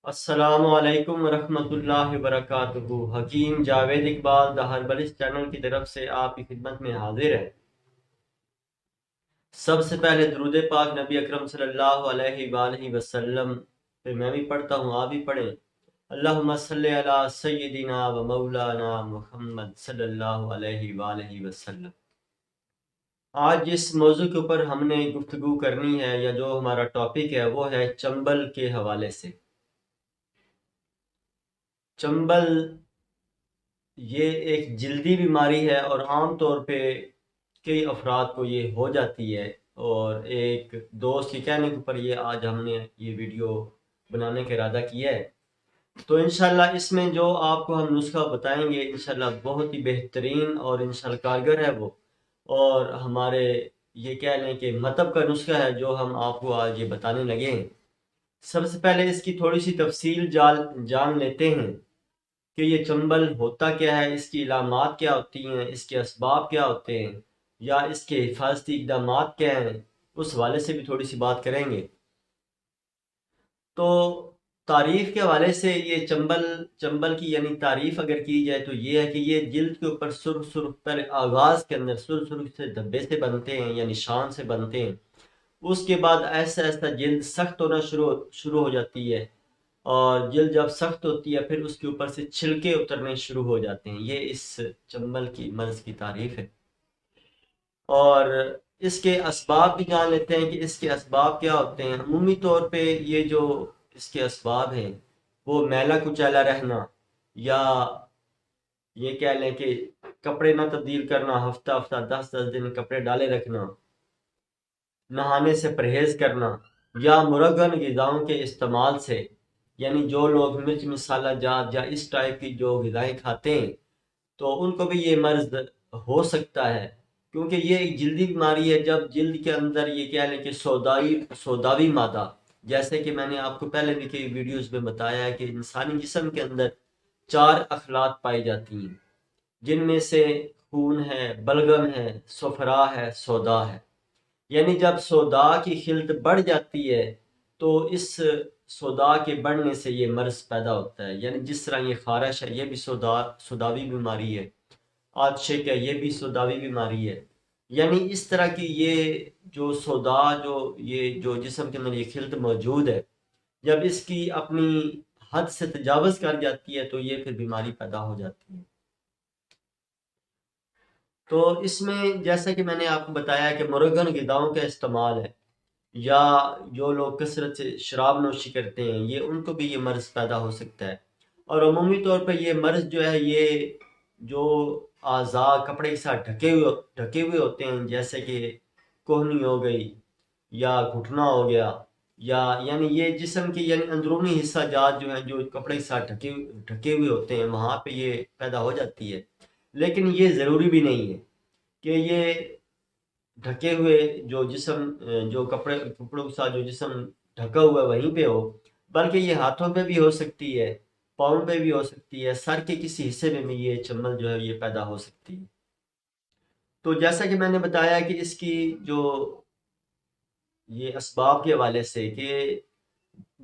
السلام علیکم ورحمۃ اللہ وبرکاتہ۔ حکیم جاوید اقبال دا ہربلس چینل کی طرف سے آپ کی خدمت میں حاضر ہے۔ سب سے پہلے درود پاک نبی اکرم صلی اللہ علیہ وآلہ وسلم پہ میں بھی پڑھتا ہوں، آپ بھی پڑھیں۔ اللہم صلی علی سیدنا و مولانا محمد صلی اللہ علیہ وآلہ وسلم۔ آج جس موضوع کے اوپر ہم نے گفتگو کرنی ہے یا جو ہمارا ٹاپک ہے وہ ہے چنبل کے حوالے سے۔ چنبل یہ ایک جلدی بیماری ہے اور عام طور پہ کئی افراد کو یہ ہو جاتی ہے، اور ایک دوست کے کہنے کے اوپر یہ آج ہم نے یہ ویڈیو بنانے کا ارادہ کیا ہے۔ تو انشاءاللہ اس میں جو آپ کو ہم نسخہ بتائیں گے انشاءاللہ بہت ہی بہترین اور انشاءاللہ کارگر ہے وہ، اور ہمارے یہ کہہ لیں کہ مطلب کا نسخہ ہے جو ہم آپ کو آج یہ بتانے لگے ہیں۔ سب سے پہلے اس کی تھوڑی سی تفصیل جان لیتے ہیں کہ یہ چنبل ہوتا کیا ہے، اس کی علامات کیا ہوتی ہیں، اس کے اسباب کیا ہوتے ہیں، یا اس کے حفاظتی اقدامات کیا ہیں، اس حوالے سے بھی تھوڑی سی بات کریں گے۔ تو تعریف کے حوالے سے یہ چنبل کی یعنی تعریف اگر کی جائے تو یہ ہے کہ یہ جلد کے اوپر سرخ سرخ پہلے آغاز کے اندر سرخ سرخ سے دھبے سے بنتے ہیں یا نشان سے بنتے ہیں، اس کے بعد ایسا ایسا جلد سخت ہونا شروع ہو جاتی ہے، اور جلد جب سخت ہوتی ہے پھر اس کے اوپر سے چھلکے اترنے شروع ہو جاتے ہیں۔ یہ اس چنبل کی مرض کی تعریف ہے، اور اس کے اسباب بھی جان لیتے ہیں کہ اس کے اسباب کیا ہوتے ہیں۔ عمومی طور پہ یہ جو اس کے اسباب ہیں وہ میلا کچیلا رہنا، یا یہ کہہ لیں کہ کپڑے نہ تبدیل کرنا، ہفتہ ہفتہ 10 10 دن کپڑے ڈالے رکھنا، نہانے سے پرہیز کرنا، یا مرغن غذاؤں کے استعمال سے، یعنی جو لوگ مرچ مسالہ جات یا اس ٹائپ کی جو غذائیں کھاتے ہیں تو ان کو بھی یہ مرض ہو سکتا ہے، کیونکہ یہ ایک جلدی بیماری ہے۔ جب جلد کے اندر یہ کہہ لیں کہ سوداوی مادہ، جیسے کہ میں نے آپ کو پہلے بھی کئی ویڈیوز میں بتایا ہے کہ انسانی جسم کے اندر 4 اخلاط پائی جاتی ہیں، جن میں سے خون ہے، بلغم ہے، صفرا ہے، سودا ہے۔ یعنی جب سودا کی خلط بڑھ جاتی ہے تو اس سودا کے بڑھنے سے یہ مرض پیدا ہوتا ہے، یعنی جس طرح یہ خارش ہے یہ بھی سوداوی بیماری ہے، عطشک ہے یہ بھی سوداوی بیماری ہے۔ یعنی اس طرح کی یہ جو سودا یہ جو جسم کے اندر یہ خلط موجود ہے، جب اس کی اپنی حد سے تجاوز کر جاتی ہے تو یہ پھر بیماری پیدا ہو جاتی ہے۔ تو اس میں جیسا کہ میں نے آپ کو بتایا کہ مرغن غذاؤں کا استعمال ہے، یا جو لوگ کثرت سے شراب نوشی کرتے ہیں یہ ان کو بھی یہ مرض پیدا ہو سکتا ہے۔ اور عمومی طور پہ یہ مرض جو ہے یہ جو اعضاء کپڑے کے ساتھ ڈھکے ہوئے ہوتے ہیں، جیسے کہ کوہنی ہو گئی یا گھٹنا ہو گیا، یا یعنی یہ جسم کے یعنی اندرونی حصہ جات جو ہیں جو کپڑے کے ساتھ ڈھکے ہوئے ہوتے ہیں وہاں پہ یہ پیدا ہو جاتی ہے۔ لیکن یہ ضروری بھی نہیں ہے کہ یہ ڈھکے ہوئے جو جسم جو کپڑوں کے ساتھ جو جسم ڈھکا ہوا ہے وہیں پہ ہو، بلکہ یہ ہاتھوں پہ بھی ہو سکتی ہے، پاؤں پہ بھی ہو سکتی ہے، سر کے کسی حصے میں بھی یہ چنبل جو ہے یہ پیدا ہو سکتی ہے۔ تو جیسا کہ میں نے بتایا کہ اس کی جو یہ اسباب کے حوالے سے کہ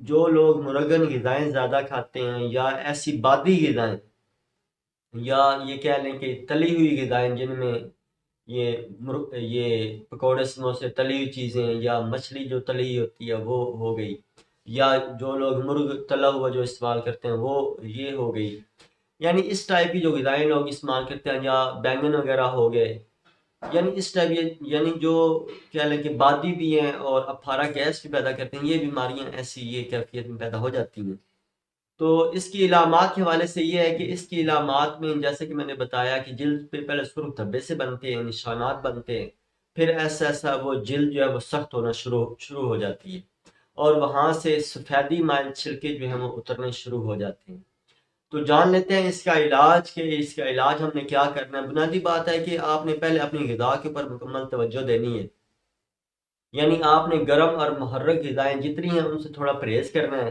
جو لوگ مرغن غذائیں زیادہ کھاتے ہیں یا ایسی بادی غذائیں، یا یہ کہہ لیں کہ تلی ہوئی غذائیں جن میں یہ پکوڑے سموسے تلی ہوئی چیزیں، یا مچھلی جو تلی ہوئی ہوتی ہے وہ ہو گئی، یا جو لوگ مرغ تلا ہوا جو استعمال کرتے ہیں وہ یہ ہو گئی، یعنی اس ٹائپ کی جو غذائیں لوگ استعمال کرتے ہیں، یا بینگن وغیرہ ہو گئے، یعنی اس ٹائپ یعنی جو کہہ لیں کہ بادی بھی ہیں اور افارہ گیس بھی پیدا کرتے ہیں، یہ بیماریاں ایسی یہ کیفیت میں پیدا ہو جاتی ہیں۔ تو اس کی علامات کے حوالے سے یہ ہے کہ اس کی علامات میں جیسے کہ میں نے بتایا کہ جلد پہ پہلے سرخ دھبے سے بنتے ہیں، نشانات بنتے ہیں، پھر ایسا ایسا وہ جلد جو ہے وہ سخت ہونا شروع ہو جاتی ہے، اور وہاں سے سفیدی مائل چھلکے جو ہیں وہ اترنے شروع ہو جاتے ہیں۔ تو جان لیتے ہیں اس کا علاج، کہ اس کا علاج ہم نے کیا کرنا ہے۔ بنیادی بات ہے کہ آپ نے پہلے اپنی غذا کے اوپر مکمل توجہ دینی ہے، یعنی آپ نے گرم اور محرک غذائیں جتنی ہیں ان سے تھوڑا پرہیز کرنا ہے،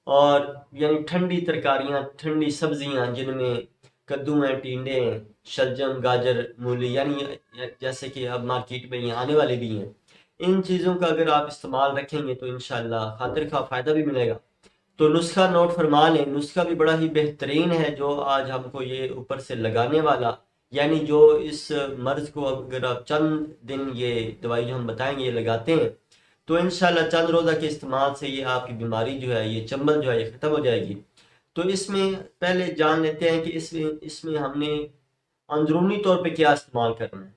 اور یعنی ٹھنڈی ترکاریاں، ٹھنڈی سبزیاں جن میں کدو ہیں، ٹینڈے ہیں، شلجم، گاجر، مولی، یعنی جیسے کہ اب مارکیٹ میں یہ آنے والے بھی ہیں، ان چیزوں کا اگر آپ استعمال رکھیں گے تو انشاءاللہ خاطر خواہ فائدہ بھی ملے گا۔ تو نسخہ نوٹ فرما لیں، نسخہ بھی بڑا ہی بہترین ہے جو آج ہم کو یہ اوپر سے لگانے والا، یعنی جو اس مرض کو اگر آپ چند دن یہ دوائی جو ہم بتائیں گے یہ لگاتے ہیں تو انشاءاللہ چند روزہ کے استعمال سے یہ آپ کی بیماری جو ہے، یہ چنبل جو ہے یہ ختم ہو جائے گی۔ تو اس میں پہلے جان لیتے ہیں کہ اس میں ہم نے اندرونی طور پہ کیا استعمال کرنا ہے۔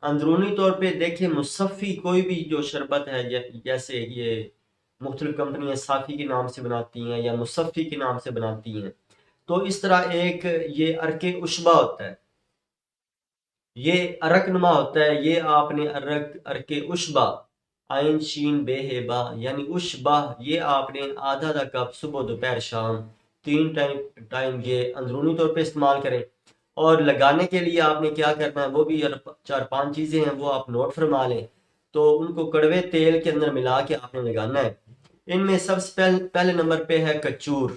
اندرونی طور پہ دیکھیں، مصفی کوئی بھی جو شربت ہے، جیسے یہ مختلف کمپنیاں صافی کے نام سے بناتی ہیں یا مصفی کے نام سے بناتی ہیں، تو اس طرح ایک یہ ارک اشبا ہوتا ہے، یہ ارک نما ہوتا ہے، یہ آپ نے ارک اشبا، آئین شین بے ہے با یعنی اشبا، یہ آپ نے آدھا آدھا کپ صبح دوپہر شام 3 ٹائم یہ اندرونی طور پہ استعمال کریں۔ اور لگانے کے لیے آپ نے کیا کرنا ہے، وہ بھی 4 5 چیزیں ہیں، وہ آپ نوٹ فرما لیں۔ تو ان کو کڑوے تیل کے اندر ملا کے آپ نے لگانا ہے۔ ان میں سب سے پہلے نمبر پہ ہے کچور،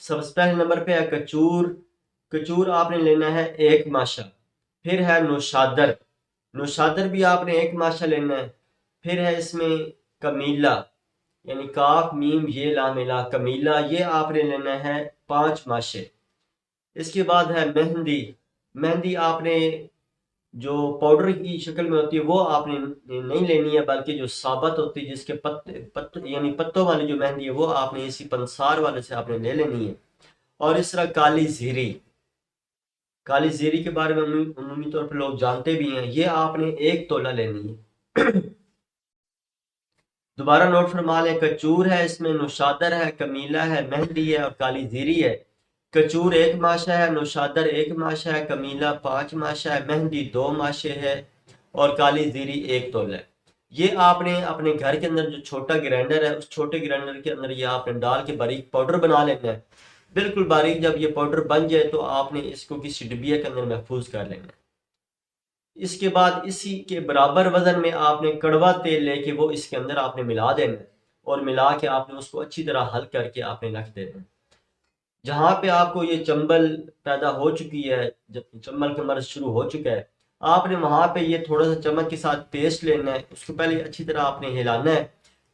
سب سے پہلے نمبر پہ ہے کچور۔ کچور آپ نے لینا ہے 1 ماشا۔ پھر ہے نوشادر، نوشادر بھی آپ نے 1 ماشا لینا ہے۔ پھر ہے اس میں کمیلا، یعنی کاف میم یہ لاملا کمیلا، یہ آپ نے لینا ہے 5 ماشے۔ اس کے بعد ہے مہندی، مہندی آپ نے جو پاؤڈر کی شکل میں ہوتی ہے وہ آپ نے نہیں لینی ہے، بلکہ جو ثابت ہوتی ہے جس کے یعنی پتوں والی جو مہندی ہے وہ آپ نے اسی پنسار والے سے آپ نے لے لینی ہے۔ اور اس طرح کالی زیری، کالی زیری کے بارے میں عمومی طور پہ لوگ جانتے بھی ہیں، یہ آپ نے 1 تولہ لینی ہے۔ دوبارہ نوٹ فرما لیں، کچور ہے، اس میں نوشادر ہے، کمیلا ہے، مہندی ہے اور کالی زیری ہے۔ کچور 1 ماشا ہے، نوشادر 1 ماشا ہے، کمیلا 5 ماشا ہے، مہندی 2 ماشے ہے اور کالی زیری 1 تولہ ہے۔ یہ آپ نے اپنے گھر کے اندر جو چھوٹا گرینڈر ہے، اس چھوٹے گرینڈر کے اندر یہ آپ نے ڈال کے باریک پاؤڈر بنا لینا ہے، بالکل باریک۔ جب یہ پاؤڈر بن جائے تو آپ نے اس کو کسی ڈبیا کے اندر محفوظ کر لینا ہے۔ اس کے بعد اسی کے برابر وزن میں آپ نے کڑوا تیل لے کے وہ اس کے اندر آپ نے ملا دینا ہے، اور ملا کے آپ نے اس کو اچھی طرح حل کر کے آپ نے رکھ دینا ہے۔ جہاں پہ آپ کو یہ چنبل پیدا ہو چکی ہے، جب چنبل کا مرض شروع ہو چکا ہے، آپ نے وہاں پہ یہ تھوڑا سا چمچ کے ساتھ پیسٹ لینا ہے، اس کو پہلے اچھی طرح آپ نے ہلانا ہے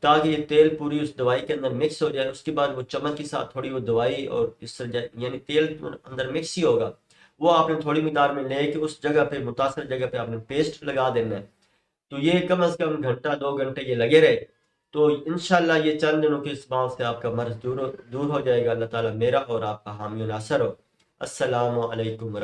تاکہ یہ تیل پوری اس دوائی کے اندر مکس ہو جائے۔ اس کے بعد وہ چمچ کے ساتھ تھوڑی وہ دوائی اور اس طرح یعنی تیل اندر مکس ہی ہوگا، وہ آپ نے تھوڑی مقدار میں لے کے اس جگہ پہ متاثر جگہ پہ آپ نے پیسٹ لگا دینا ہے۔ تو یہ کم از کم گھنٹہ 2 گھنٹے یہ لگے رہے، تو انشاءاللہ یہ چند دنوں کے استعمال سے آپ کا مرض دور ہو جائے گا۔ اللہ تعالیٰ میرا اور آپ کا حامی و ناصر ہو۔ السلام علیکم ورحمۃ اللہ۔